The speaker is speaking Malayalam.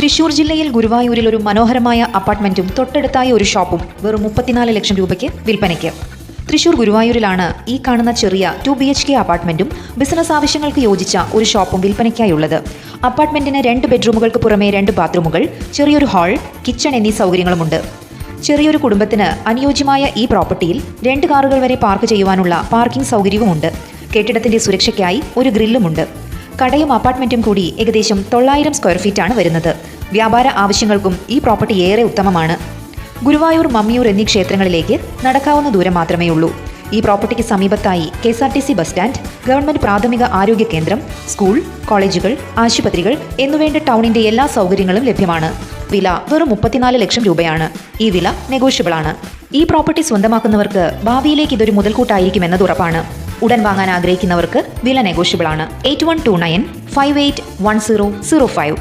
തൃശൂർ ജില്ലയിൽ ഗുരുവായൂരിൽ ഒരു മനോഹരമായ അപ്പാർട്ട്മെന്റും തൊട്ടടുത്തായ ഒരു ഷോപ്പും വെറും 34 ലക്ഷം രൂപയ്ക്ക് വിൽപ്പനയ്ക്ക്. തൃശൂർ ഗുരുവായൂരിലാണ് ഈ കാണുന്ന ചെറിയ 2 BHK അപ്പാർട്ട്മെന്റും ബിസിനസ് ആവശ്യങ്ങൾക്ക് യോജിച്ച ഒരു ഷോപ്പും വിൽപ്പനയ്ക്കായുള്ളത്. അപ്പാർട്ട്മെന്റിന് 2 ബെഡ്റൂമുകൾക്ക് പുറമെ 2 ബാത്റൂമുകൾ, ചെറിയൊരു ഹാൾ, കിച്ചൺ എന്നീ സൗകര്യങ്ങളുമുണ്ട്. ചെറിയൊരു കുടുംബത്തിന് അനുയോജ്യമായ ഈ പ്രോപ്പർട്ടിയിൽ 2 കാറുകൾ വരെ പാർക്ക് ചെയ്യുവാനുള്ള പാർക്കിംഗ് സൗകര്യവുമുണ്ട്. കെട്ടിടത്തിന്റെ സുരക്ഷയ്ക്കായി ഒരു ഗ്രില്ലുമുണ്ട്. കടയും അപ്പാർട്ട്മെന്റും കൂടി ഏകദേശം 900 സ്ക്വയർ ഫീറ്റാണ് വരുന്നത്. വ്യാപാര ആവശ്യങ്ങൾക്കും ഈ പ്രോപ്പർട്ടി ഏറെ ഉത്തമമാണ്. ഗുരുവായൂർ, മമ്മിയൂർ എന്നീ ക്ഷേത്രങ്ങളിലേക്ക് നടക്കാവുന്ന ദൂരം മാത്രമേ ഉള്ളൂ. ഈ പ്രോപ്പർട്ടിക്ക് സമീപത്തായി KSRTC ബസ് സ്റ്റാൻഡ്, ഗവൺമെന്റ് പ്രാഥമിക ആരോഗ്യ കേന്ദ്രം, സ്കൂൾ, കോളേജുകൾ, ആശുപത്രികൾ എന്നുവേണ്ട ടൗണിന്റെ എല്ലാ സൗകര്യങ്ങളും ലഭ്യമാണ്. വില വെറും 34 ലക്ഷം രൂപയാണ്. ഈ വില നെഗോഷ്യബിൾ ആണ്. ഈ പ്രോപ്പർട്ടി സ്വന്തമാക്കുന്നവർക്ക് ഭാവിയിലേക്ക് ഇതൊരു മുതൽക്കൂട്ടായിരിക്കുമെന്നത് ഉറപ്പാണ്. ഉടൻ വാങ്ങാൻ ആഗ്രഹിക്കുന്നവർക്ക് വില നെഗോഷ്യബിൾ ആണ്. 8129 581005